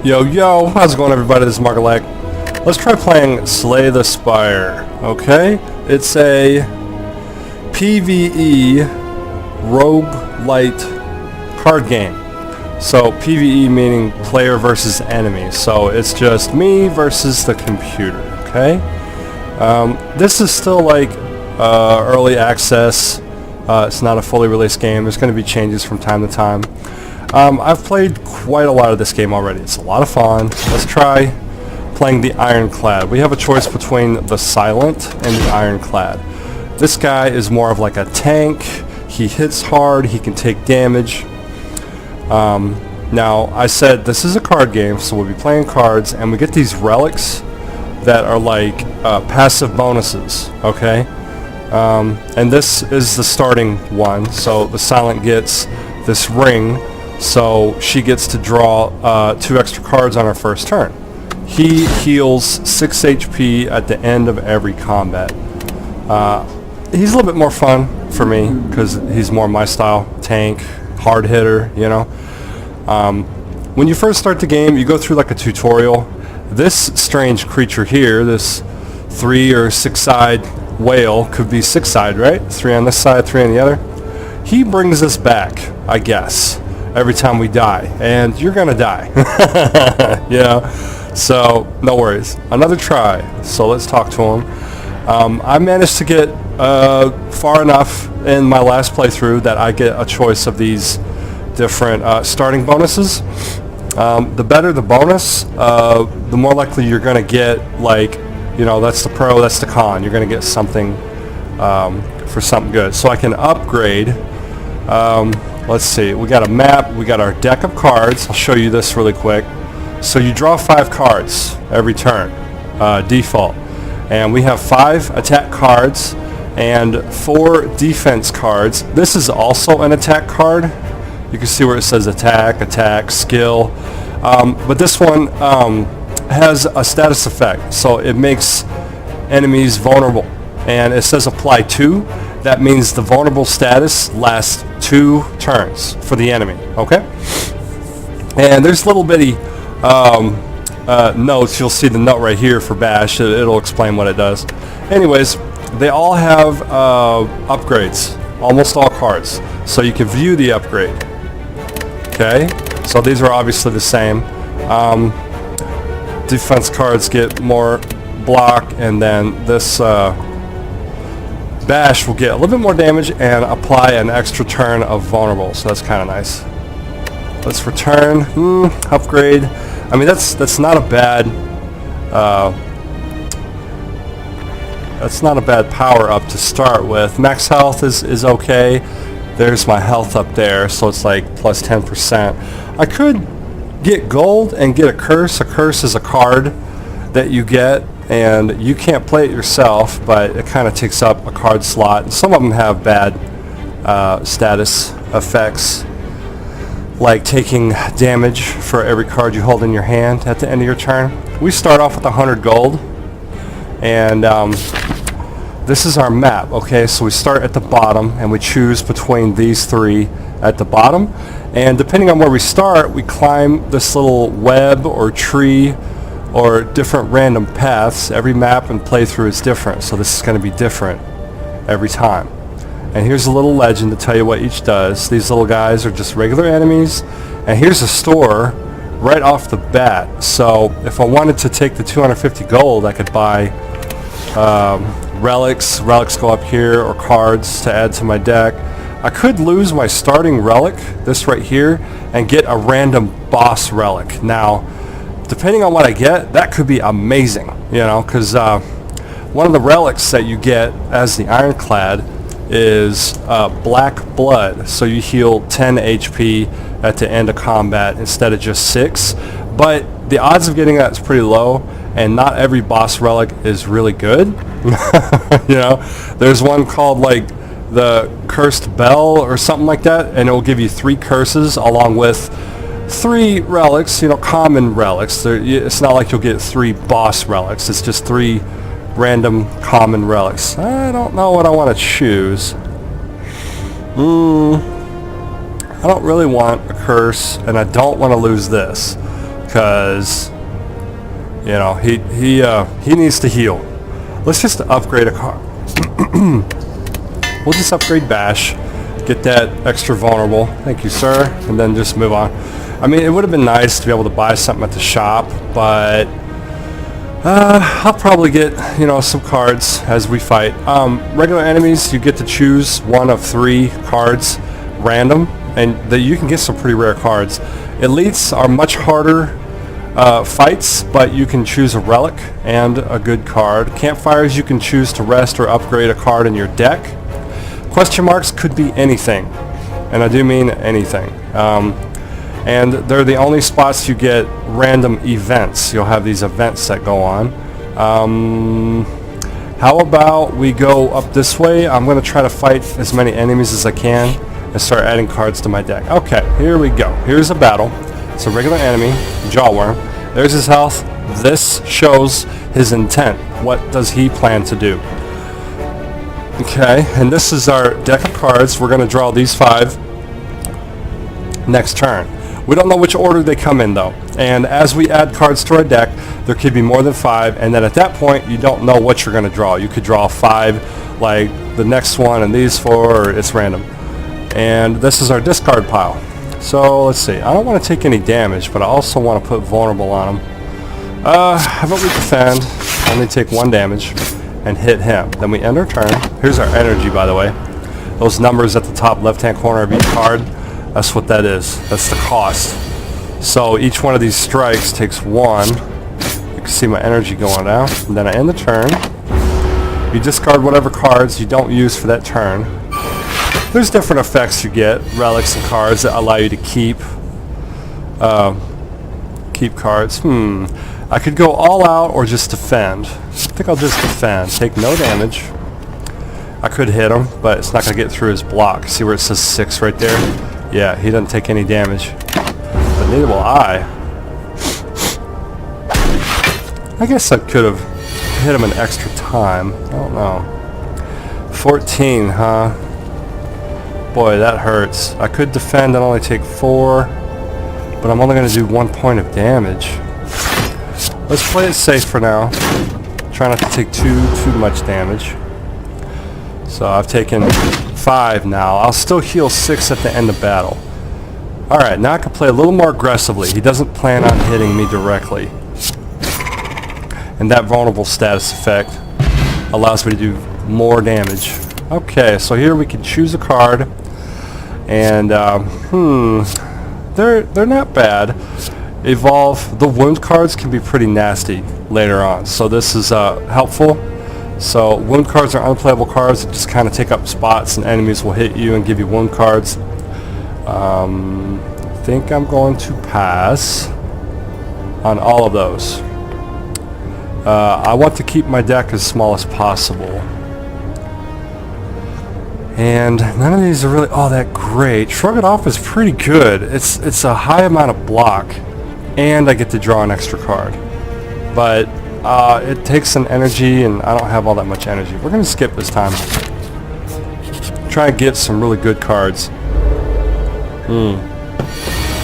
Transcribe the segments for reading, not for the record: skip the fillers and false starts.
Yo, yo, how's it going, everybody? This is Markalak. Let's try playing Slay the Spire, okay? It's a PvE roguelite card game. So, PvE meaning player versus enemy. So, it's just me versus the computer, okay? This is still like early access. It's not a fully released game. There's going to be changes from time to time. I've played quite a lot of this game already. It's a lot of fun. Let's try playing the Ironclad. We have a choice between the Silent and the Ironclad. This guy is more of like a tank. He hits hard. He can take damage. Now, I said this is a card game, so we'll be playing cards, and we get these relics that are like passive bonuses, okay? And this is the starting one. So the Silent gets this ring. So she gets to draw 2 extra cards on her first turn. He heals 6 HP at the end of every combat. He's a little bit more fun for me because he's more my style. Tank, hard hitter, you know. When you first start the game, you go through like a tutorial. This strange creature here, this 3 or 6-eyed whale, could be 6-eyed, right? 3 on this side, 3 on the other. He brings us back, I guess, every time we die, and you're gonna die. Yeah, so no worries. Another try. So let's talk to him. I managed to get far enough in my last playthrough that I get a choice of these different starting bonuses. The better the bonus, the more likely you're gonna get, like, you know, that's the pro, that's the con. You're gonna get something for something good. So I can upgrade. Let's see, we got a map, we got our deck of cards. I'll show you this really quick. So you draw 5 cards every turn, default. And we have 5 attack cards and 4 defense cards. This is also an attack card. You can see where it says attack, skill. But this one has a status effect. So it makes enemies vulnerable. And it says apply 2. That means the vulnerable status lasts 2 turns for the enemy, okay? And there's little bitty notes. You'll see the note right here for Bash. It'll explain what it does. Anyways, they all have upgrades, almost all cards. So you can view the upgrade, okay? So these are obviously the same. Defense cards get more block, and then this Bash will get a little bit more damage and apply an extra turn of vulnerable, so that's kind of nice. Let's return, upgrade. I mean, that's not a bad power up to start with. Max health is okay. There's my health up there, so it's like plus 10%. I could get gold and get a curse. A curse is a card that you get, and you can't play it yourself, but it kind of takes up a card slot. And some of them have bad status effects, like taking damage for every card you hold in your hand at the end of your turn. We start off with 100 gold, and this is our map, okay? So we start at the bottom, and we choose between these 3 at the bottom. And depending on where we start, we climb this little web or tree or different random paths. Every map and playthrough is different, so this is going to be different every time. And here's a little legend to tell you what each does. These little guys are just regular enemies, and here's a store right off the bat. So if I wanted to take the 250 gold, I could buy relics. Relics go up here, or cards to add to my deck. I could lose my starting relic, this right here, and get a random boss relic. Now, depending on what I get, that could be amazing, you know, because one of the relics that you get as the Ironclad is black blood. So you heal 10 HP at the end of combat instead of just 6. But the odds of getting that is pretty low, and not every boss relic is really good. You know, there's one called like the Cursed Bell or something like that, and it will give you 3 curses along with 3 relics, you know, common relics. It's not like you'll get 3 boss relics. It's just 3 random common relics. I don't know what I want to choose. I don't really want a curse, and I don't want to lose this. because, you know, he needs to heal. Let's just upgrade a card. We'll just upgrade Bash, get that extra vulnerable. Thank you, sir, and then just move on. I mean, it would have been nice to be able to buy something at the shop, but I'll probably get, you know, some cards as we fight. Regular enemies, you get to choose one of 3 cards, random, and you can get some pretty rare cards. Elites are much harder fights, but you can choose a relic and a good card. Campfires, you can choose to rest or upgrade a card in your deck. Question marks could be anything, and I do mean anything. And they're the only spots you get random events. You'll have these events that go on. How about we go up this way? I'm going to try to fight as many enemies as I can and start adding cards to my deck. Okay, here we go. Here's a battle. It's a regular enemy, Jawworm. There's his health. This shows his intent. What does he plan to do? Okay, and this is our deck of cards. We're going to draw these 5 next turn. We don't know which order they come in though, and as we add cards to our deck, there could be more than 5, and then at that point you don't know what you're going to draw. You could draw 5 like the next one and these 4, or it's random. And this is our discard pile. So let's see, I don't want to take any damage, but I also want to put vulnerable on him. How about we defend, only take 1 damage, and hit him. Then we end our turn. Here's our energy, by the way. Those numbers at the top left hand corner of each card, that's what that is. That's the cost. So each one of these strikes takes 1. You can see my energy going down. And then I end the turn. You discard whatever cards you don't use for that turn. There's different effects you get, relics and cards that allow you to keep cards. I could go all out or just defend. I think I'll just defend. Take no damage. I could hit him, but it's not going to get through his block. See where it says 6 right there? Yeah, he doesn't take any damage. But neither will I. I guess I could have hit him an extra time. I don't know. 14, huh? Boy, that hurts. I could defend and only take 4, but I'm only going to do 1 point of damage. Let's play it safe for now. Try not to take too much damage. So I've taken 5 now. I'll still heal 6 at the end of battle. Alright, now I can play a little more aggressively. He doesn't plan on hitting me directly. And that vulnerable status effect allows me to do more damage. Okay, so here we can choose a card. And, they're not bad. Evolve. The wound cards can be pretty nasty later on. So this is helpful. So wound cards are unplayable cards that just kind of take up spots and enemies will hit you and give you wound cards. I think I'm going to pass on all of those. I want to keep my deck as small as possible. And none of these are really all that great. Shrug It Off is pretty good. It's a high amount of block, and I get to draw an extra card. But it takes an energy, and I don't have all that much energy. We're going to skip this time. Try and get some really good cards.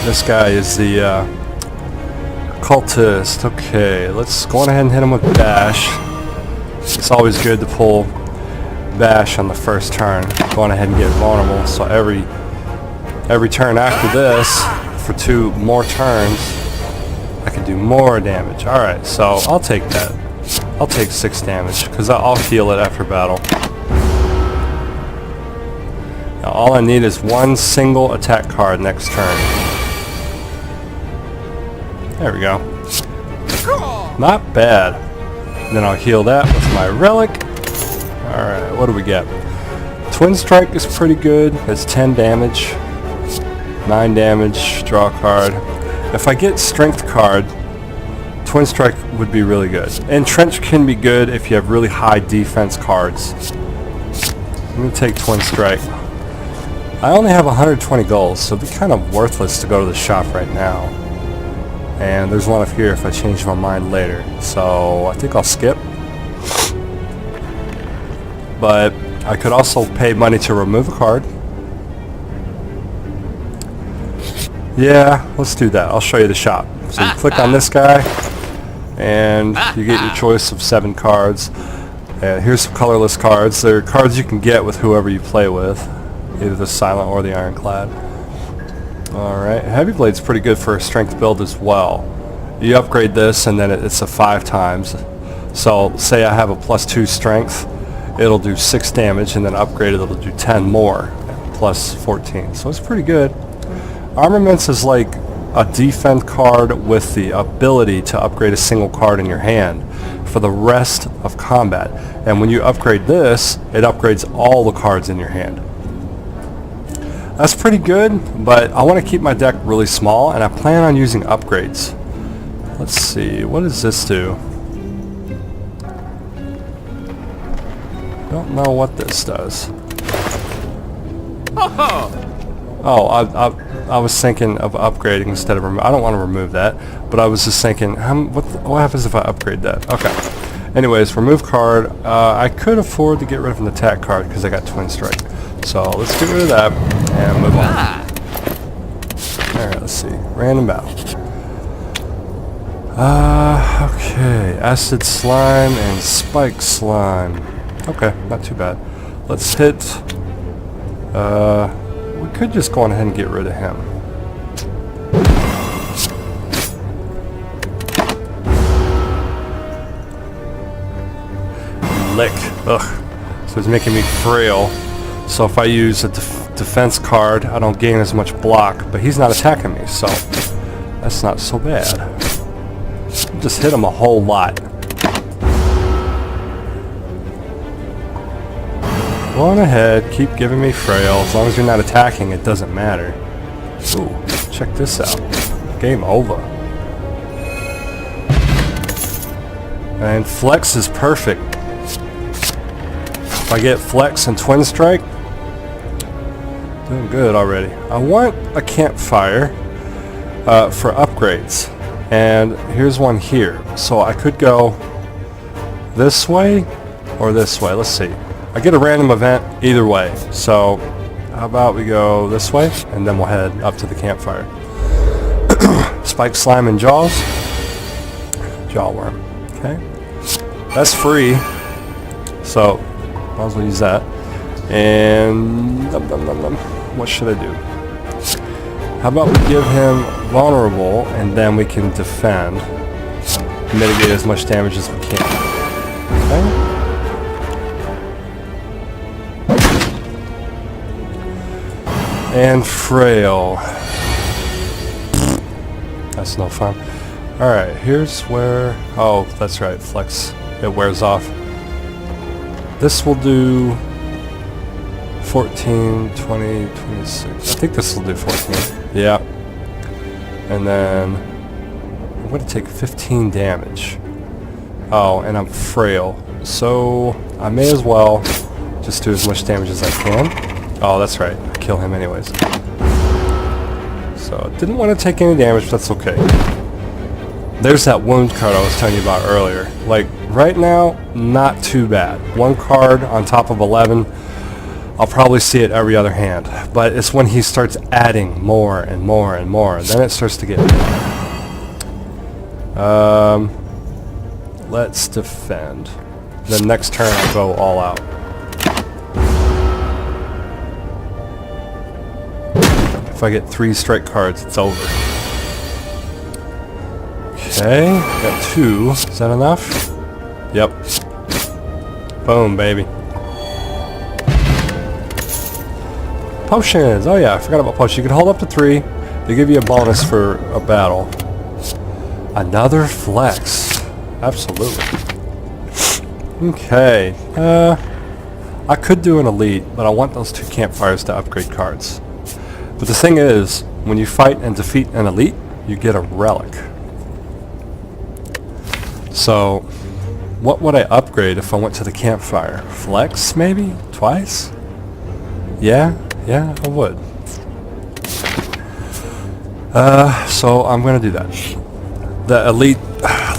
This guy is the cultist. Okay, let's go on ahead and hit him with Bash. It's always good to pull Bash on the first turn. Go on ahead and get vulnerable. So every turn after this, for 2 more turns, I can do more damage. Alright, so I'll take that. I'll take 6 damage, because I'll heal it after battle. Now all I need is 1 single attack card next turn. There we go. Not bad. Then I'll heal that with my relic. Alright, what do we get? Twin Strike is pretty good. It's 10 damage. 9 damage, draw a card. If I get Strength card, Twin Strike would be really good. Entrench can be good if you have really high defense cards. I'm going to take Twin Strike. I only have 120 gold, so it'd be kind of worthless to go to the shop right now. And there's one up here if I change my mind later. So I think I'll skip. But I could also pay money to remove a card. Yeah, let's do that. I'll show you the shop. So you click on this guy, and you get your choice of 7 cards. And here's some colorless cards. They're cards you can get with whoever you play with, either the Silent or the Ironclad. Alright, Heavy Blade's pretty good for a strength build as well. You upgrade this and then it's a 5 times. So say I have a +2 strength, it'll do 6 damage, and then upgraded it'll do 10 more, plus 14. So it's pretty good. Armaments is like a defend card with the ability to upgrade a single card in your hand for the rest of combat. And when you upgrade this, it upgrades all the cards in your hand. That's pretty good, but I want to keep my deck really small, and I plan on using upgrades. Let's see, what does this do? Don't know what this does. Oh, I was thinking of upgrading instead of I don't want to remove that, but I was just thinking, what happens if I upgrade that? Okay. Anyways, remove card. I could afford to get rid of an attack card because I got Twin Strike. So let's get rid of that and move on. Alright, let's see. Random battle. Okay. Acid Slime and Spike Slime. Okay, not too bad. Let's hit... we could just go on ahead and get rid of him. Lick. Ugh. So it's making me frail. So if I use a defense card, I don't gain as much block, but he's not attacking me, so that's not so bad. Just hit him a whole lot. Go on ahead, keep giving me frail. As long as you're not attacking, it doesn't matter. Ooh, check this out. Game over. And Flex is perfect. If I get Flex and Twin Strike, doing good already. I want a campfire for upgrades, and here's one here. So I could go this way or this way. Let's see. I get a random event either way. So how about we go this way, and then we'll head up to the campfire. Spike Slime and Jaws. Jawworm. Okay. That's free. So might as well use that. And what should I do? How about we give him vulnerable, and then we can defend, mitigate as much damage as we can. Okay. And frail. That's no fun. Alright, here's where... Oh, that's right, Flex. It wears off. This will do 14, 20, 26. I think this will do 14. Yeah. And then I'm going to take 15 damage. Oh, and I'm frail. So I may as well just do as much damage as I can. Oh, that's right. I kill him anyways. So didn't want to take any damage, but that's okay. There's that wound card I was telling you about earlier. Like, right now, not too bad. 1 card on top of 11. I'll probably see it every other hand. But it's when he starts adding more and more and more. Then it starts to get... let's defend. Then next turn I'll go all out. If I get 3 strike cards, it's over. Okay, got 2. Is that enough? Yep. Boom, baby. Potions! Oh yeah, I forgot about potions. You can hold up to 3. They give you a bonus for a battle. Another flex. Absolutely. Okay. I could do an elite, but I want those 2 campfires to upgrade cards. But the thing is, when you fight and defeat an elite, you get a relic. So, what would I upgrade if I went to the campfire? Flex, maybe? Twice? Yeah, I would. So I'm going to do that. The elite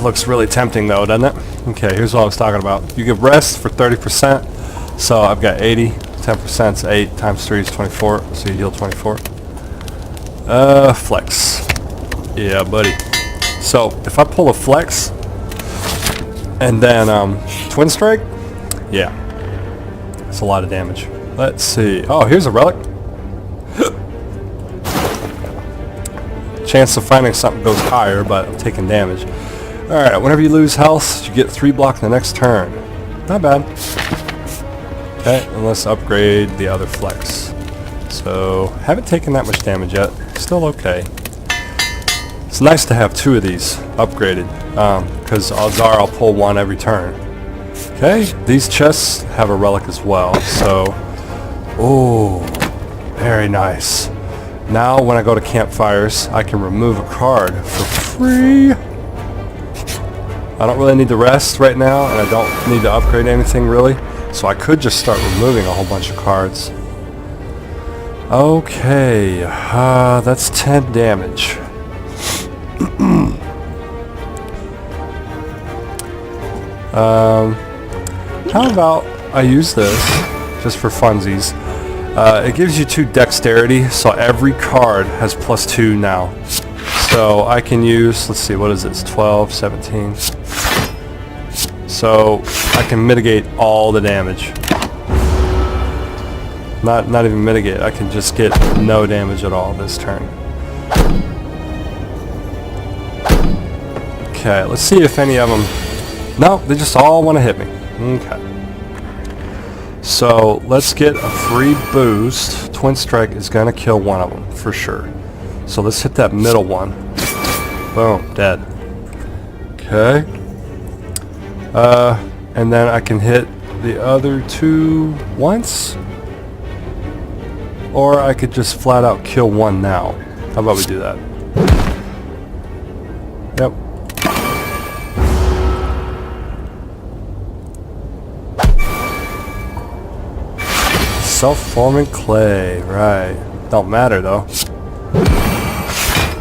looks really tempting though, doesn't it? Okay, here's what I was talking about. You give rest for 30%. So I've got 80. 10% is 8 times 3 is 24. So you heal 24. Flex. Yeah, buddy. So, if I pull a flex, and then, twin strike, yeah. That's a lot of damage. Let's see. Oh, here's a relic. Chance of finding something goes higher, but I'm taking damage. Alright, whenever you lose health, you get 3 block the next turn. Not bad. Okay, and let's upgrade the other flex. So, haven't taken that much damage yet. Still okay. It's nice to have 2 of these upgraded, because odds are I'll pull 1 every turn. Okay, these chests have a relic as well, so... Oh, very nice. Now when I go to campfires, I can remove a card for free. I don't really need the rest right now, and I don't need to upgrade anything really, so I could just start removing a whole bunch of cards. Okay, that's 10 damage. How about I use this just for funsies? It gives you 2 dexterity, so every card has +2 now. So I can use, let's see, what is this? 12, 17. So I can mitigate all the damage. Not even mitigate, I can just get no damage at all this turn. Okay, let's see if any of them... No, they just all want to hit me. Okay. So let's get a free boost. Twin Strike is going to kill one of them, for sure. So let's hit that middle one. Boom, dead. Okay. And then I can hit the other 2 once. Or I could just flat out kill one now. How about we do that? Yep. Self-forming clay, right. Don't matter though.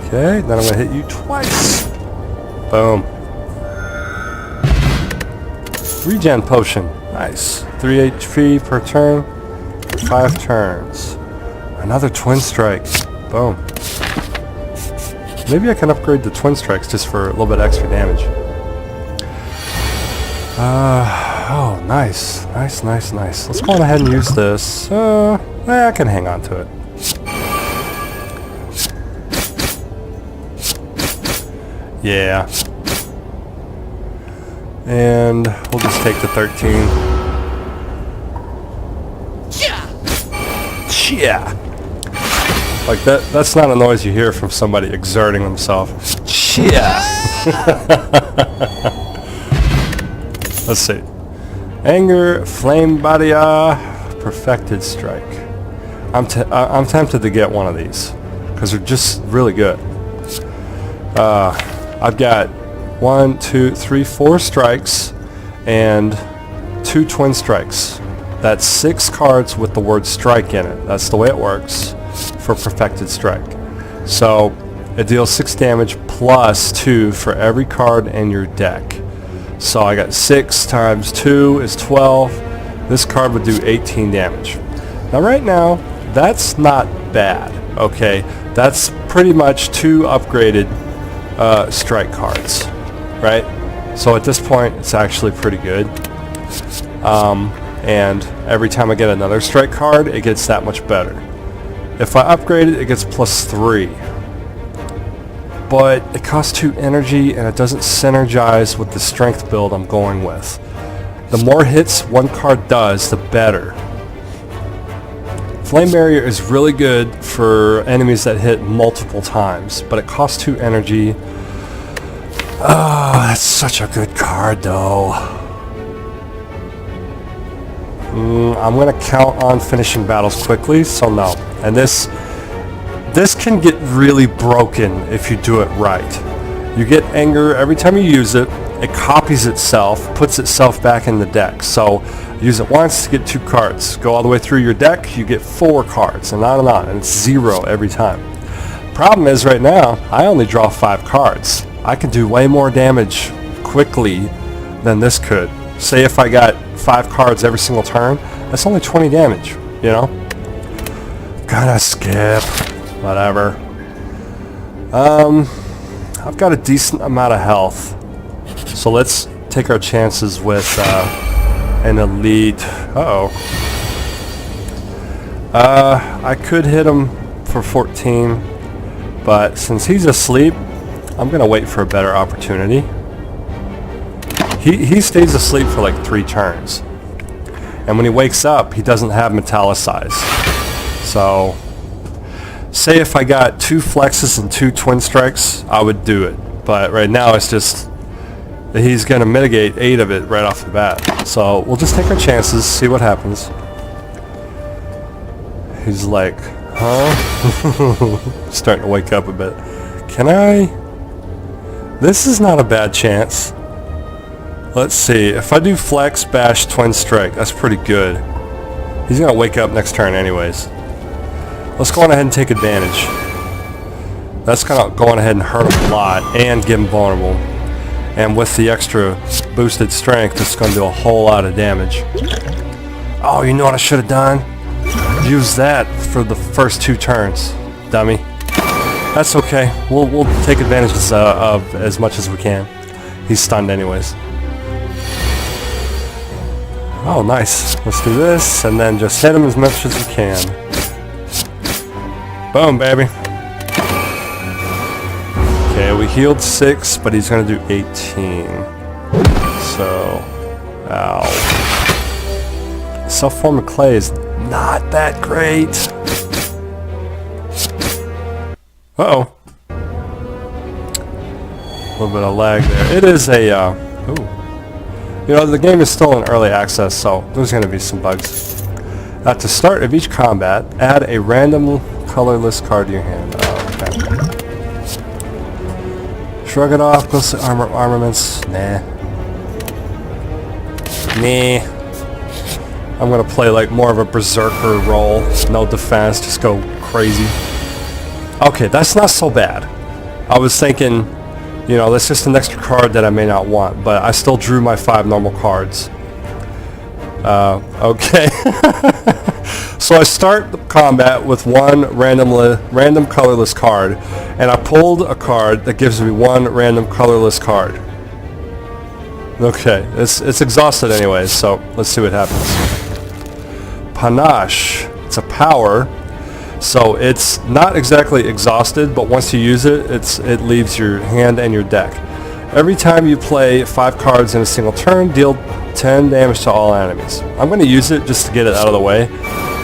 Okay, then I'm gonna hit you twice. Boom. Regen potion, nice. 3 HP per turn, 5 turns. Another twin strike, boom. Maybe I can upgrade the twin strikes just for a little bit extra damage. Oh, nice. Nice, nice, nice. Let's go on ahead and use this. I can hang on to it. Yeah. And we'll just take the 13. Yeah. Like that's not a noise you hear from somebody exerting themselves. Yeah. Let's see. Anger, Flame Barrier, Perfected Strike. I'm tempted to get one of these because they're just really good. I've got 1, 2, 3, 4 strikes and 2 twin strikes. That's 6 cards with the word strike in it. That's the way it works for Perfected Strike. So it deals 6 damage plus 2 for every card in your deck. So I got 6 times 2 is 12. This card would do 18 damage. Now right now, that's not bad, okay? That's pretty much 2 upgraded strike cards, right? So at this point, it's actually pretty good. And every time I get another strike card, it gets that much better. If I upgrade it, it gets +3. But it costs 2 energy and it doesn't synergize with the strength build I'm going with. The more hits one card does, the better. Flame Barrier is really good for enemies that hit multiple times, but it costs 2 energy. Oh, that's such a good card though. I'm going to count on finishing battles quickly, so no. And this can get really broken if you do it right. You get Anger every time you use it. It copies itself, puts itself back in the deck. So use it once to get 2 cards. Go all the way through your deck, you get 4 cards, and on and on. And it's 0 every time. Problem is right now, I only draw 5 cards. I can do way more damage quickly than this could. Say if I got 5 cards every single turn, that's only 20 damage, you know? Gonna skip. Whatever. I've got a decent amount of health, so let's take our chances with an elite. I could hit him for 14, but since he's asleep, I'm gonna wait for a better opportunity. He stays asleep for like 3 turns, and when he wakes up, he doesn't have metallicize. So, say if I got 2 flexes and 2 twin strikes, I would do it. But right now, it's just he's gonna mitigate 8 of it right off the bat. So we'll just take our chances, see what happens. He's like, huh? Starting to wake up a bit. Can I? This is not a bad chance. Let's see. If I do flex, bash, twin strike, that's pretty good. He's going to wake up next turn anyways. Let's go on ahead and take advantage. That's going to go on ahead and hurt him a lot and give him vulnerable. And with the extra boosted strength, it's going to do a whole lot of damage. Oh, you know what I should have done? Use that for the first 2 turns, dummy. That's okay. We'll take advantage of as much as we can. He's stunned anyways. Oh, nice. Let's do this, and then just hit him as much as we can. Boom, baby. Okay, we healed 6, but he's going to do 18. So, ow. Self-form of clay is not that great. Uh-oh. A little bit of lag there. It is a, ooh. You know, the game is still in early access, so there's going to be some bugs. At the start of each combat, add a random colorless card to your hand. Oh, okay. Shrug it off, goes to armaments. Nah. I'm going to play like more of a berserker role. No defense, just go crazy. Okay, that's not so bad. I was thinking, you know, that's just an extra card that I may not want, but I still drew my 5 normal cards. Okay. So I start the combat with 1 random colorless card, and I pulled a card that gives me 1 random colorless card. Okay, it's exhausted anyways, so let's see what happens. Panache. It's a power. So it's not exactly exhausted, but once you use it, it leaves your hand and your deck. Every time you play 5 cards in a single turn, deal 10 damage to all enemies. I'm going to use it just to get it out of the way.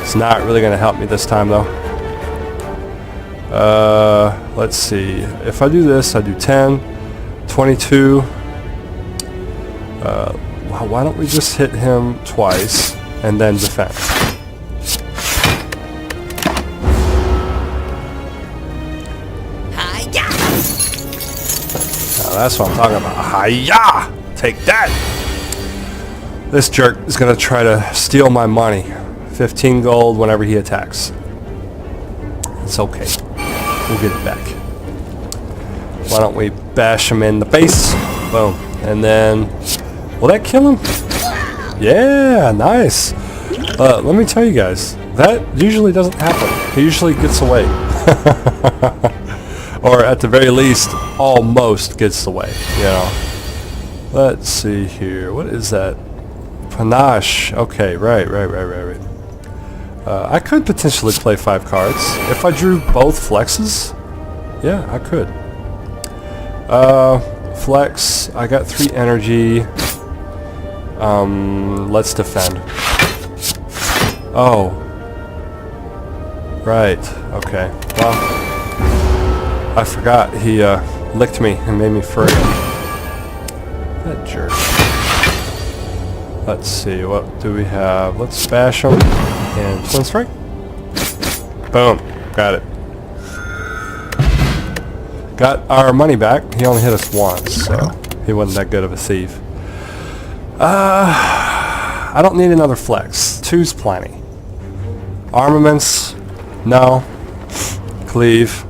It's not really going to help me this time though. Let's see. If I do this, I do 10, 22. Why don't we just hit him twice and then defend? That's what I'm talking about. Hi-ya! Take that! This jerk is going to try to steal my money. 15 gold whenever he attacks. It's okay. We'll get it back. Why don't we bash him in the face? Boom. And then... will that kill him? Yeah, nice. Let me tell you guys. That usually doesn't happen. He usually gets away. Or at the very least, almost gets away, you know. Let's see here. What is that? Panache. Okay, right. I could potentially play 5 cards. If I drew both flexes, yeah, I could. Flex. I got 3 energy. Let's defend. Oh. Right. Okay. Well, I forgot. He licked me and made me free. That jerk. Let's see. What do we have? Let's bash him. And twin strike. Boom. Got it. Got our money back. He only hit us once, so he wasn't that good of a thief. I don't need another flex. 2's plenty. Armaments? No. Cleave.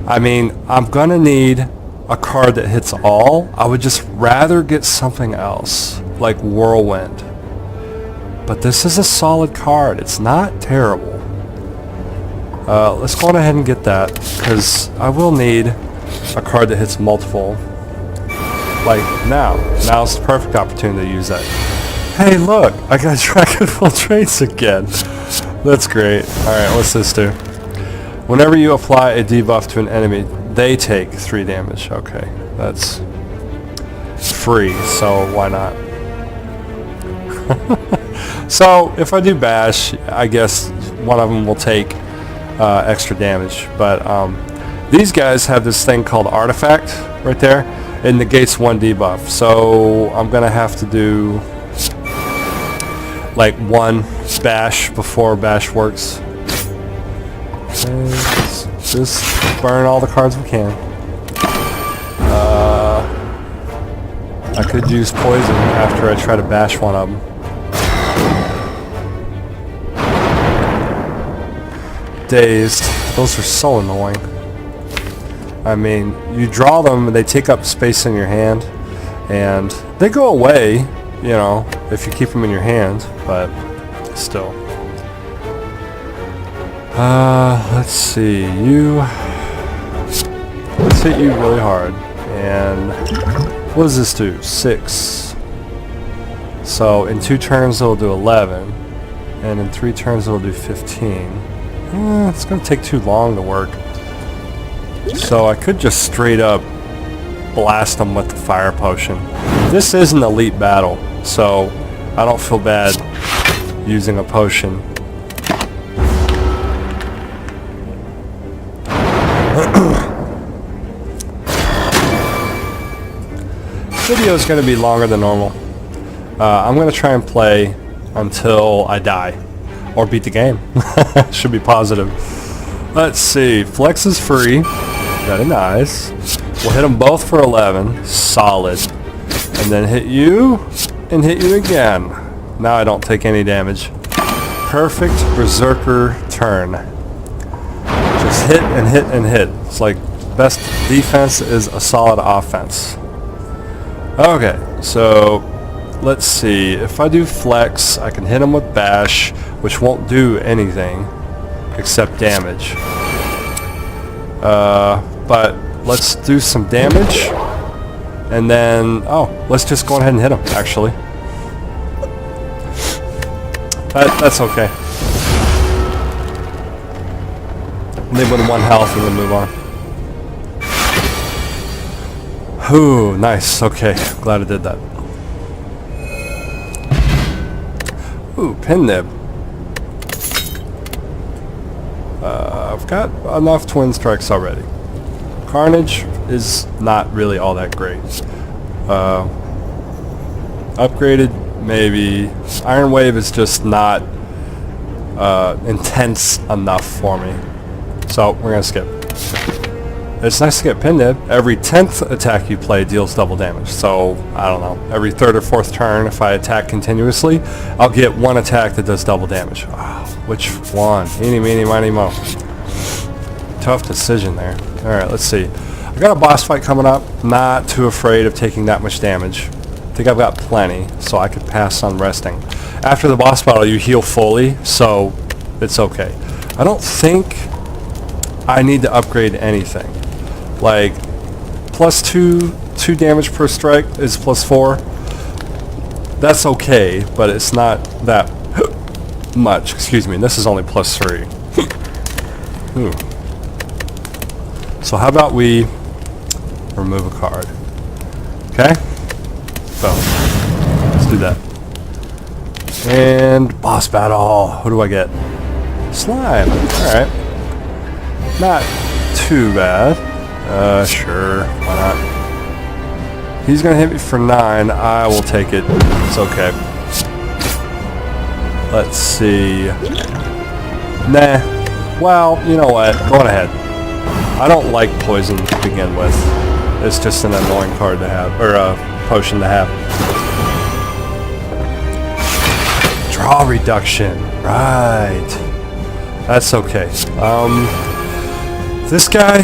I mean, I'm gonna need a card that hits all. I would just rather get something else, like Whirlwind. But this is a solid card. It's not terrible. Let's go on ahead and get that, because I will need a card that hits multiple. Like now. Now's the perfect opportunity to use that. Hey look, I got Dragon Infiltrates again. That's great. Alright, what's this do? Whenever you apply a debuff to an enemy, they take 3 damage. Okay, that's free, so why not? So, if I do bash, I guess one of them will take extra damage. But these guys have this thing called Artifact right there. It negates 1 debuff. So, I'm going to have to do like 1 bash before bash works. And just burn all the cards we can. I could use poison after I try to bash one of them. Dazed. Those are so annoying. I mean, you draw them and they take up space in your hand, and they go away, you know, if you keep them in your hand, but still. Let's see, let's hit you really hard, and what does this do? 6. So in 2 turns it'll do 11, and in 3 turns it'll do 15. It's gonna take too long to work. So I could just straight up blast them with the fire potion. This is an elite battle, so I don't feel bad using a potion. This video is going to be longer than normal. I'm going to try and play until I die. Or beat the game. Should be positive. Let's see. Flex is free. Very nice. We'll hit them both for 11. Solid. And then hit you. And hit you again. Now I don't take any damage. Perfect Berserker turn. Just hit and hit and hit. It's like best defense is a solid offense. Okay, so let's see. If I do flex, I can hit him with bash, which won't do anything except damage. But let's do some damage, and then let's just go ahead and hit him. Actually, that's okay. Leave with 1 health and then move on. Ooh, nice. Okay, glad I did that. Ooh, pin nib. I've got enough twin strikes already. Carnage is not really all that great. Upgraded, maybe. Iron Wave is just not intense enough for me. So, we're gonna skip. It's nice to get pin nib. Every 10th attack you play deals double damage. So, I don't know. Every 3rd or 4th turn, if I attack continuously, I'll get 1 attack that does double damage. Oh, which one? Eeny, meeny, miny, mo. Tough decision there. Alright, let's see. I got a boss fight coming up. Not too afraid of taking that much damage. I think I've got plenty, so I could pass on resting. After the boss battle, you heal fully, so it's okay. I don't think I need to upgrade anything. Like, plus 2 damage per strike is plus 4. That's okay, but it's not that much. Excuse me, this is only plus 3. Ooh. So how about we remove a card? Okay? So, let's do that. And boss battle. Who do I get? Slime. Alright. Not too bad. Sure, why not? He's gonna hit me for 9. I will take it. It's okay. Let's see. Nah. Well, you know what? Go on ahead. I don't like poison to begin with. It's just an annoying card to have, or a potion to have. Draw reduction. Right. That's okay. This guy,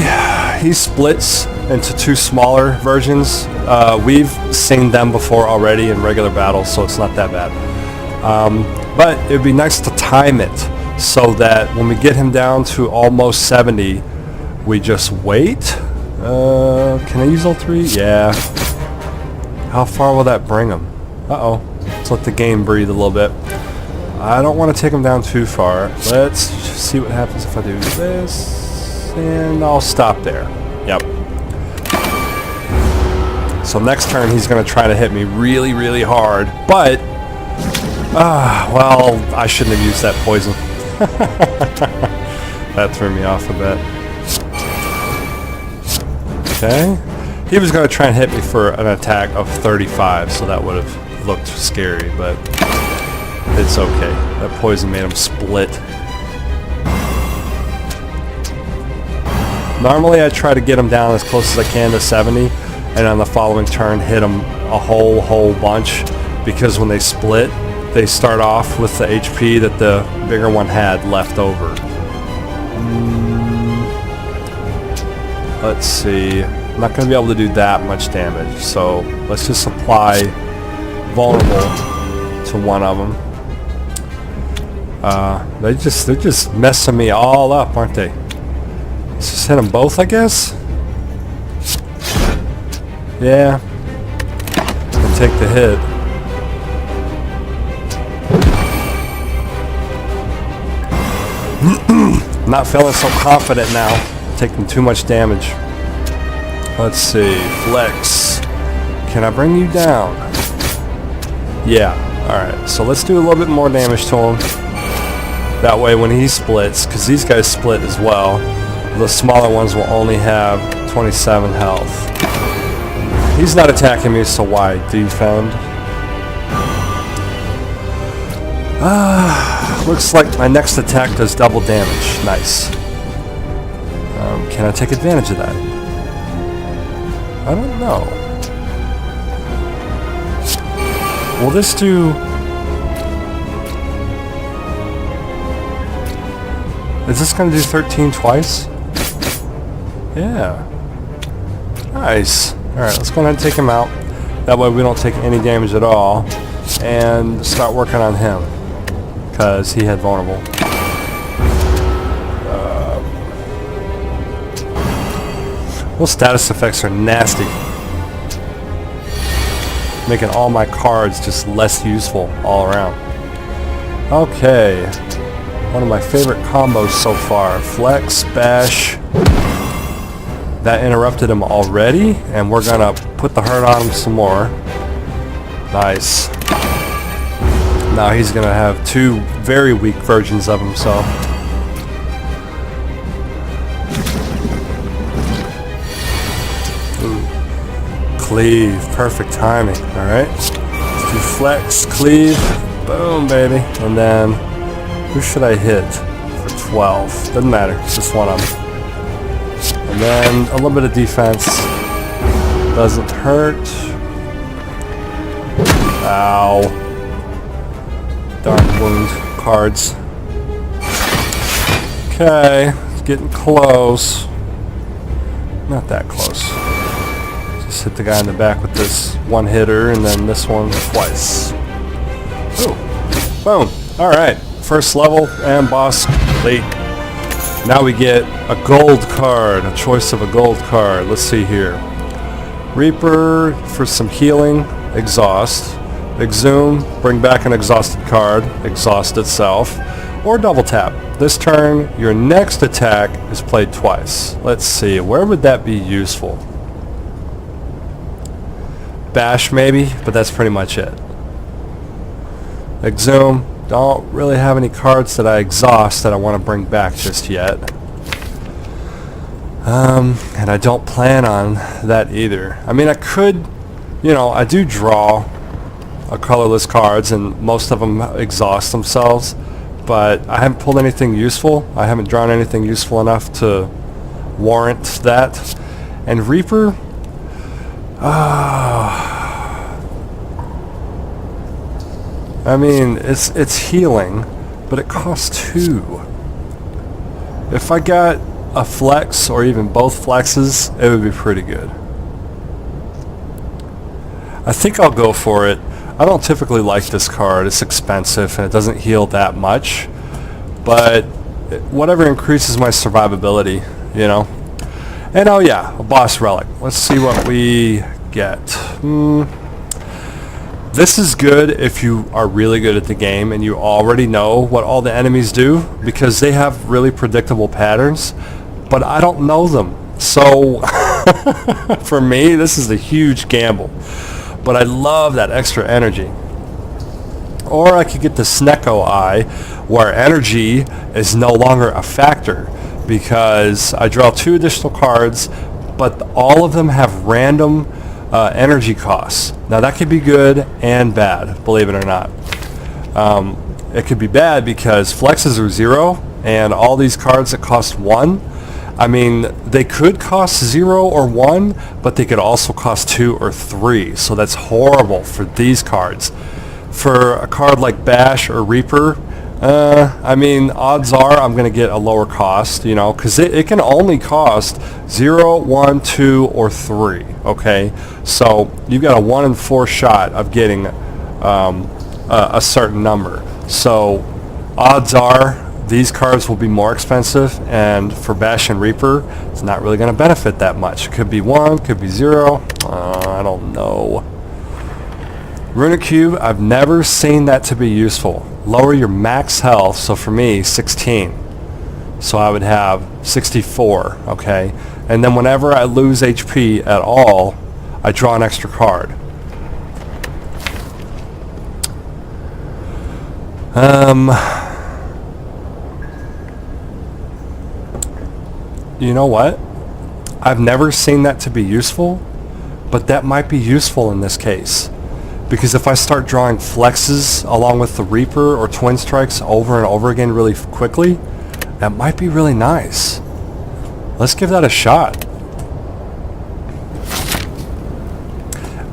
he splits into 2 smaller versions. We've seen them before already in regular battles, so it's not that bad. But it would be nice to time it so that when we get him down to almost 70, we just wait. Can I use all 3? Yeah. How far will that bring him? Uh-oh. Let's let the game breathe a little bit. I don't want to take him down too far. Let's see what happens if I do this. And I'll stop there. Yep. So next turn he's going to try to hit me really, really hard. But, well, I shouldn't have used that poison. That threw me off a bit. Okay. He was going to try and hit me for an attack of 35, so that would have looked scary, but it's okay. That poison made him split. Normally I try to get him down as close as I can to 70, and on the following turn hit him a whole bunch, because when they split, they start off with the HP that the bigger one had left over. Let's see. I'm not going to be able to do that much damage, so let's just apply vulnerable to one of them. They're just messing me all up, aren't they? Let's just hit them both, I guess. Yeah. And take the hit. Not feeling so confident now. Taking too much damage. Let's see. Flex. Can I bring you down? Yeah. Alright. So let's do a little bit more damage to him. That way when he splits, because these guys split as well, the smaller ones will only have 27 health. He's not attacking me, so why defend? Looks like my next attack does double damage. Nice. Can I take advantage of that? I don't know. Will this do... Is this going to do 13 twice? Yeah. Nice. Alright, let's go ahead and take him out. That way we don't take any damage at all. And start working on him. Because he had vulnerable. Those status effects are nasty. Making all my cards just less useful all around. Okay. One of my favorite combos so far. Flex, bash. That interrupted him already, and we're gonna put the hurt on him some more. Nice. Now he's gonna have 2 very weak versions of himself. Cleave, perfect timing. Alright. Let's do flex, cleave, boom baby. And then, who should I hit for 12? Doesn't matter, just one of them. And then a little bit of defense. Doesn't hurt. Ow. Darn wound cards. Okay, it's getting close. Not that close. Just hit the guy in the back with this one hitter, and then this one twice. Ooh. Boom. Alright. First level and boss complete. Now we get a gold card. A choice of a gold card. Let's see here. Reaper for some healing. Exhaust. Exhume. Bring back an exhausted card. Exhaust itself. Or double tap. This turn, your next attack is played twice. Let's see. Where would that be useful? Bash maybe, but that's pretty much it. Exhume. Don't really have any cards that I exhaust that I want to bring back just yet. And I don't plan on that either. I mean, I could, you know, I do draw colorless cards, and most of them exhaust themselves, but I haven't pulled anything useful. I haven't drawn anything useful enough to warrant that. And Reaper, I mean, it's healing, but it costs 2. If I got a flex, or even both flexes, it would be pretty good. I think I'll go for it. I don't typically like this card. It's expensive, and it doesn't heal that much. but whatever increases my survivability, you know. And oh yeah, a boss relic. Let's see what we get. This is good if you are really good at the game and you already know what all the enemies do, because they have really predictable patterns, but I don't know them. So for me, this is a huge gamble. But I love that extra energy. Or I could get the Snecko Eye, where energy is no longer a factor, because I draw 2 additional cards, but all of them have random energy costs. Now that could be good and bad, believe it or not. It could be bad because flexes are 0, and all these cards that cost 1, I mean, they could cost 0 or 1, but they could also cost 2 or 3, so that's horrible for these cards. For a card like Bash or Reaper, I mean, odds are I'm going to get a lower cost, you know, because it can only cost 0, 1, 2, or 3, okay? So you've got a 1 in 4 shot of getting a certain number. So odds are these cards will be more expensive, and for Bash and Reaper, it's not really going to benefit that much. Could be 1, could be 0, I don't know. Runic Cube, I've never seen that to be useful. Lower your max health, so for me, 16. So I would have 64, okay? And then whenever I lose HP at all, I draw an extra card. You know what? I've never seen that to be useful, but that might be useful in this case. Because if I start drawing flexes along with the Reaper or Twin Strikes over and over again really quickly, that might be really nice. Let's give that a shot.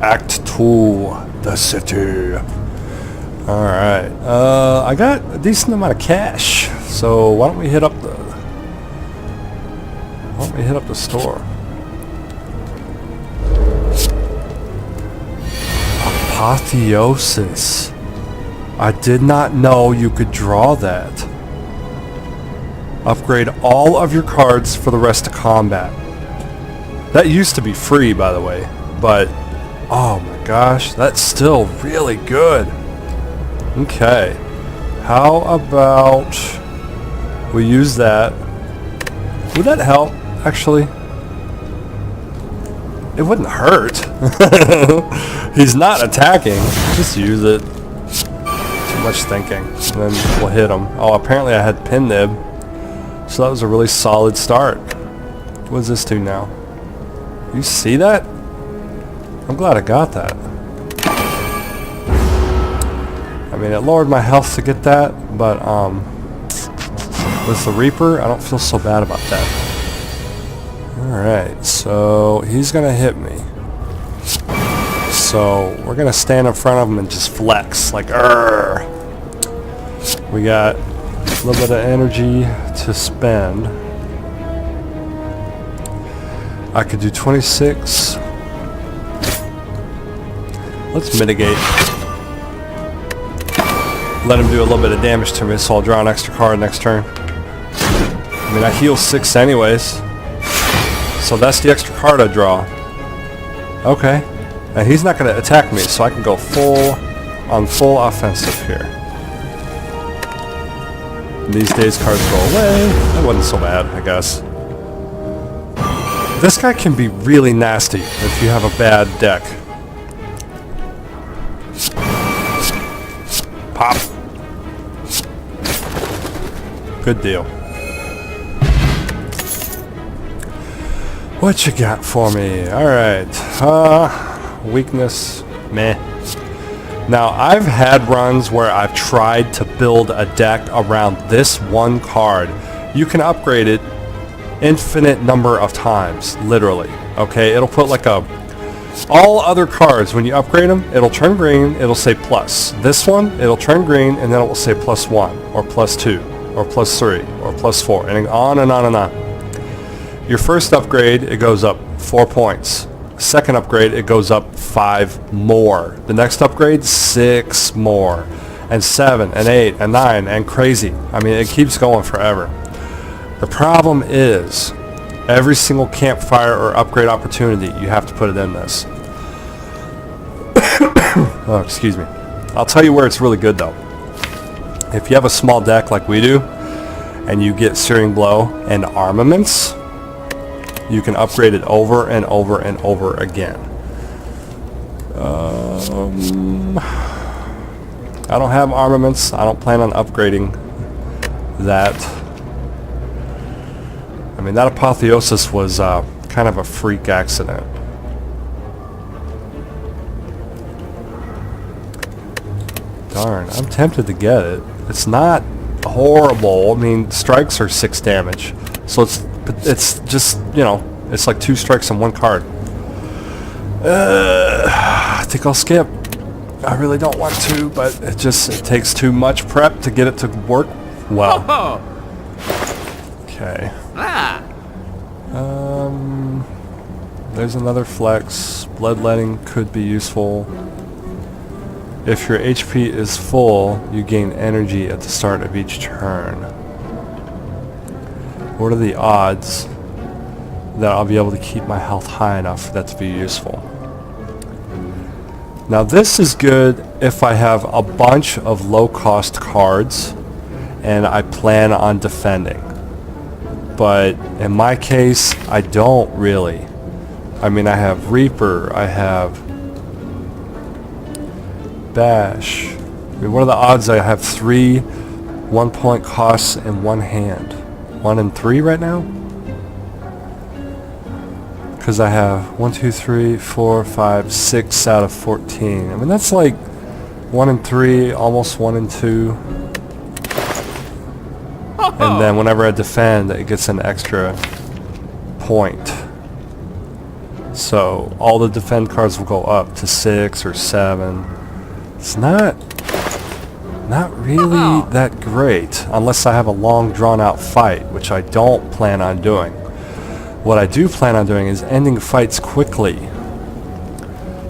Act 2, the city. Alright, I got a decent amount of cash, so why don't we hit up the store. Apotheosis. I did not know you could draw that. Upgrade all of your cards for the rest of combat. That used to be free, by the way, but oh my gosh, that's still really good. Okay, how about we use that? Would that help, actually? It wouldn't hurt. He's not attacking. Just use it. Too much thinking. And then we'll hit him. Oh, apparently I had Pin Nib. So that was a really solid start. What does this do now? You see that? I'm glad I got that. I mean, it lowered my health to get that, but with the Reaper, I don't feel so bad about that. Alright, so he's going to hit me. So we're going to stand in front of him and just flex, like, "Arr!" We got a little bit of energy to spend. I could do 26. Let's mitigate. Let him do a little bit of damage to me, so I'll draw an extra card next turn. I mean, I heal 6 anyways. So that's the extra card I draw. Okay. And he's not going to attack me, so I can go full offensive here. And these days cards go away. That wasn't so bad, I guess. This guy can be really nasty if you have a bad deck. Pop. Good deal. What you got for me? Alright. Weakness. Meh. Now, I've had runs where I've tried to build a deck around this one card. You can upgrade it infinite number of times, literally. Okay, it'll put like a... All other cards, when you upgrade them, it'll turn green, it'll say plus. This one, it'll turn green, and then it will say +1, or +2, or +3, or +4, and on and on and on. Your first upgrade, it goes up 4 points. Second upgrade, it goes up 5 more. The next upgrade, 6 more. and 7 and 8 and 9 and crazy. I mean, it keeps going forever. The problem is every single campfire or upgrade opportunity, you have to put it in this. Oh, excuse me. I'll tell you where it's really good though. If you have a small deck like we do, and you get Searing Blow and armaments, you can upgrade it over and over and over again. I don't have armaments. I don't plan on upgrading that. I mean, that Apotheosis was kind of a freak accident. Darn, I'm tempted to get it. It's not horrible. I mean, strikes are 6 damage. So it's just, you know, it's like 2 strikes on 1 card. I think I'll skip. I really don't want to, but it takes too much prep to get it to work well. Okay. There's another flex. Bloodletting could be useful. If your HP is full, you gain energy at the start of each turn. What are the odds that I'll be able to keep my health high enough for that to be useful? Now this is good if I have a bunch of low-cost cards and I plan on defending. But in my case, I don't really. I mean, I have Reaper, I have Bash. I mean, what are the odds I have 3 1-point costs in one hand? 1 and 3 right now? Because I have 1, 2, 3, 4, 5, 6 out of 14. I mean, that's like 1 and 3, almost 1 and 2. And then whenever I defend, it gets an extra point. So all the defend cards will go up to 6 or 7. It's not really that great unless I have a long drawn out fight, which I don't plan on doing. What I do plan on doing is ending fights quickly.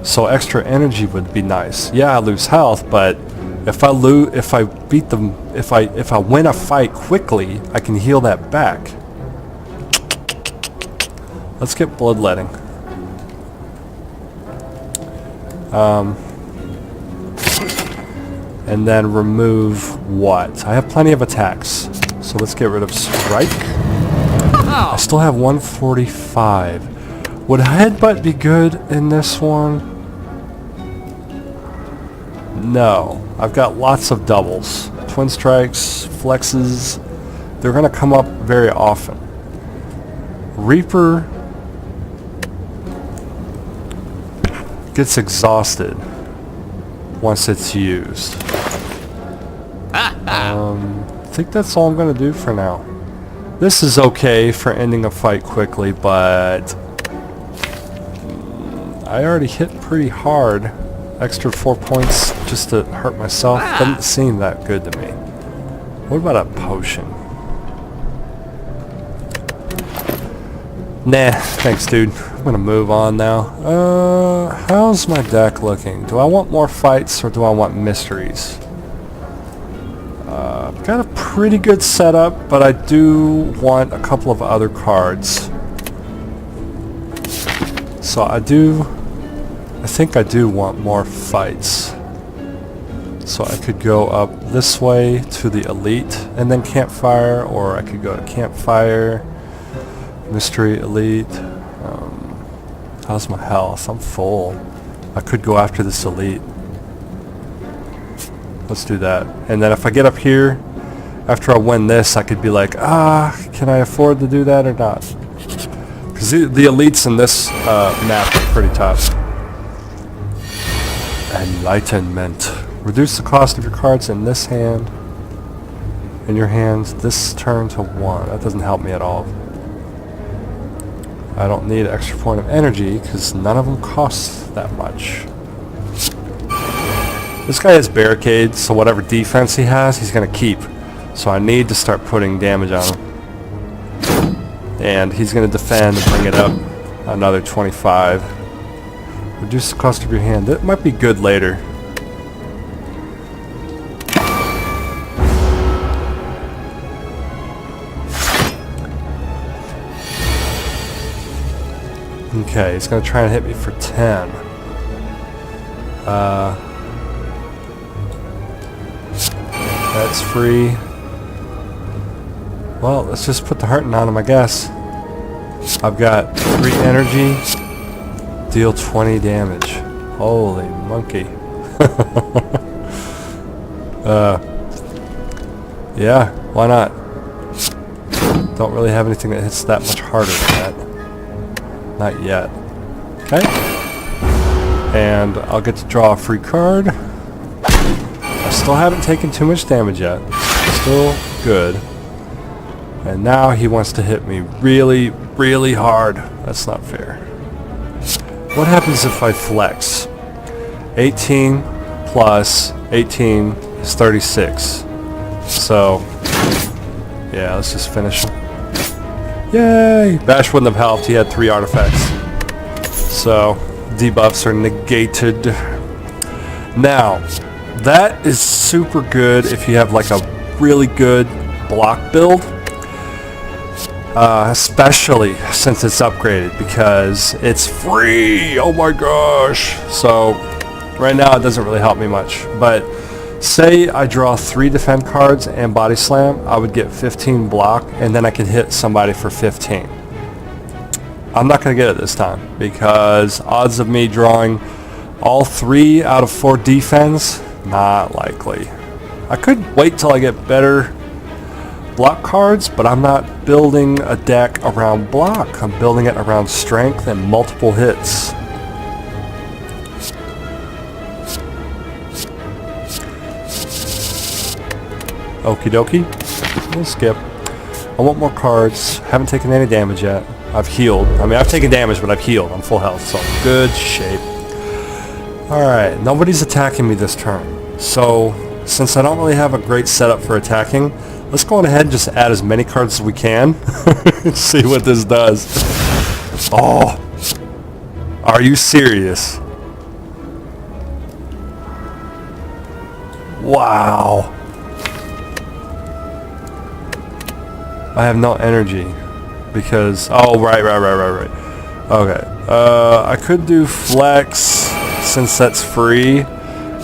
So extra energy would be nice. Yeah, I lose health, but if I win a fight quickly, I can heal that back. Let's get Bloodletting. And then remove what? I have plenty of attacks. So let's get rid of Strike. I still have 145. Would Headbutt be good in this one? No. I've got lots of doubles. Twin Strikes, Flexes. They're going to come up very often. Reaper gets exhausted once it's used. I think that's all I'm going to do for now. This is okay for ending a fight quickly, but I already hit pretty hard. Extra 4 points just to hurt myself doesn't seem that good to me. What about a potion? Nah, thanks dude. I'm gonna move on now. How's my deck looking? Do I want more fights or do I want mysteries? I've got a pretty good setup, but I do want a couple of other cards. So I think I do want more fights. So I could go up this way to the Elite and then Campfire, or I could go to Campfire, Mystery, Elite. How's my health? I'm full. I could go after this Elite. Let's do that. And then if I get up here, after I win this, I could be like, can I afford to do that or not? Because the Elites in this map are pretty tough. Enlightenment. Reduce the cost of your cards in this hand, in your hands, this turn to 1. That doesn't help me at all. I don't need an extra point of energy because none of them cost that much. This guy has barricades, so whatever defense he has, he's going to keep. So I need to start putting damage on him. And he's going to defend and bring it up another 25. Reduce the cost of your hand. That might be good later. Okay, he's gonna try and hit me for 10. That's free. Well, let's just put the hurting on him, I guess. I've got 3 energy. Deal 20 damage. Holy monkey. Yeah, why not? Don't really have anything that hits that much harder than that. Not yet. Okay. And I'll get to draw a free card. I still haven't taken too much damage yet. Still good. And now he wants to hit me really, really hard. That's not fair. What happens if I flex? 18 plus 18 is 36. So, yeah, let's just finish him. Yay! Bash wouldn't have helped. He had 3 artifacts. So, debuffs are negated. Now, that is super good if you have like a really good block build. Especially since it's upgraded, because it's free. Oh my gosh. So right now it doesn't really help me much, but say I draw 3 defend cards and body slam, I would get 15 block, and then I could hit somebody for 15. I'm not going to get it this time, because odds of me drawing all 3 out of 4 defense, not likely. I could wait till I get better block cards, but I'm not building a deck around block. I'm building it around strength and multiple hits. Okie dokie. We'll skip. I want more cards. Haven't taken any damage yet. I've healed. I mean, I've taken damage, but I've healed. I'm full health, so good shape. Alright, nobody's attacking me this turn. So, since I don't really have a great setup for attacking, let's go on ahead and just add as many cards as we can. See what this does. Oh! Are you serious? Wow! I have no energy. Because, oh, right. Okay, I could do flex, since that's free,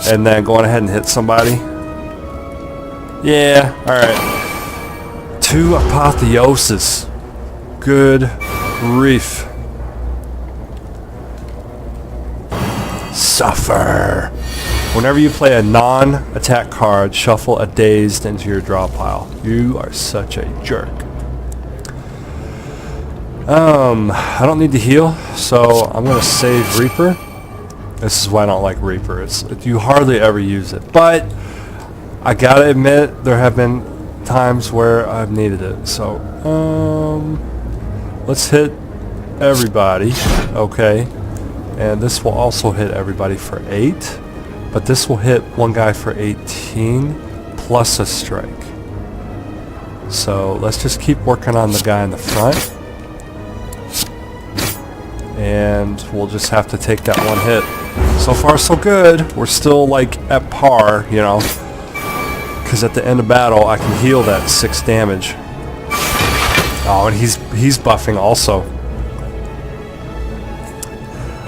and then go on ahead and hit somebody. Yeah, alright. 2 apotheosis. Good grief. Suffer. Whenever you play a non-attack card, shuffle a dazed into your draw pile. You are such a jerk. I don't need to heal, so I'm going to save Reaper. This is why I don't like Reaper. You hardly ever use it. But I gotta admit, there have been times where I've needed it. So, let's hit everybody. Okay. And this will also hit everybody for 8. But this will hit one guy for 18 plus a strike. So let's just keep working on the guy in the front. And we'll just have to take that one hit. So far so good. We're still like at par, you know. Because at the end of battle I can heal that 6 damage. Oh, and he's buffing also.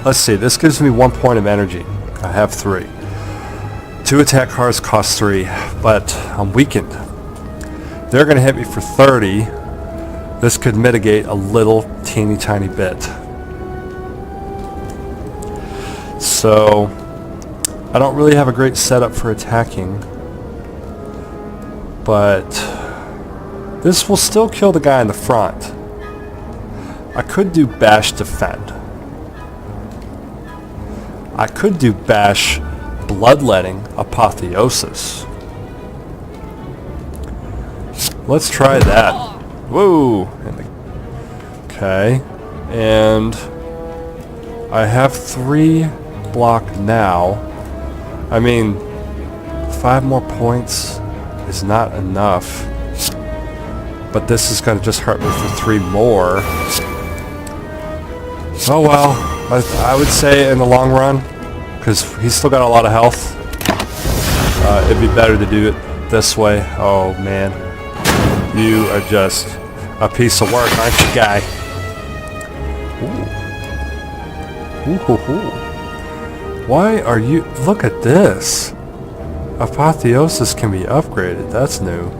Let's see, this gives me 1 point of energy. I have 3. 2 attack cards cost 3, but I'm weakened. They're going to hit me for 30. This could mitigate a little teeny tiny bit. So, I don't really have a great setup for attacking, but this will still kill the guy in the front. I could do bash defend. I could do bash bloodletting apotheosis. Let's try that. Whoa! Okay, and I have 3 block now. I mean, 5 more points is not enough, but this is going to just hurt me for 3 more. Oh well, I would say in the long run, because he's still got a lot of health, it'd be better to do it this way. Oh man, you are just a piece of work, aren't you, guy? Ooh. Ooh, hoo, hoo. Why are you... Look at this. Apotheosis can be upgraded. That's new.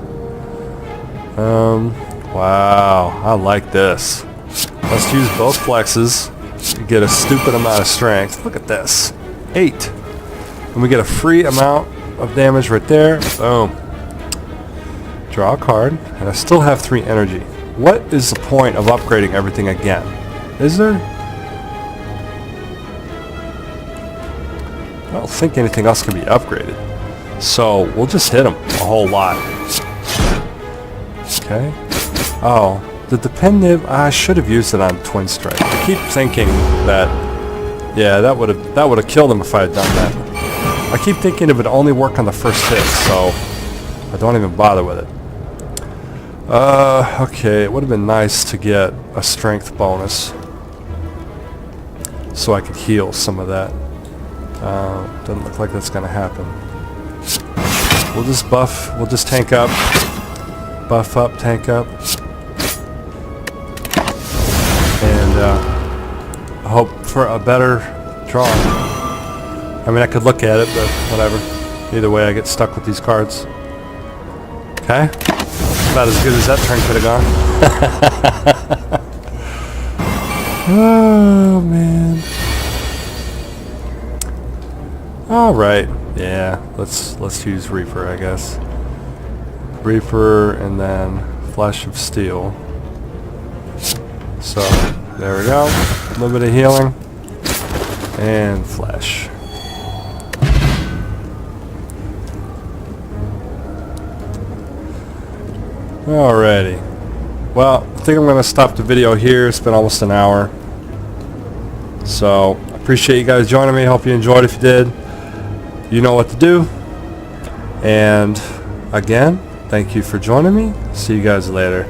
Wow. I like this. Let's use both flexes to get a stupid amount of strength. Look at this. 8. And we get a free amount of damage right there. Boom. Draw a card. And I still have 3 energy. What is the point of upgrading everything again? Is there? I don't think anything else can be upgraded. So we'll just hit them a whole lot. Okay. Oh, the dependent. I should have used it on Twin Strike. I keep thinking that. Yeah, that would have killed him if I had done that. I keep thinking it would only work on the first hit, so I don't even bother with it. Okay, it would have been nice to get a strength bonus so I could heal some of that. Doesn't look like that's gonna happen. We'll just buff, we'll just tank up. Buff up, tank up. And hope for a better draw. I mean, I could look at it, but whatever. Either way, I get stuck with these cards. Okay? About as good as that turn could have gone. Oh, man. Alright. Yeah, let's use Reaper, I guess. Reaper and then Flesh of Steel. So, there we go. A little bit of healing. And Flesh. Alrighty. Well, I think I'm going to stop the video here. It's been almost an hour. So, I appreciate you guys joining me. Hope you enjoyed. If you did, you know what to do. And, again, thank you for joining me. See you guys later.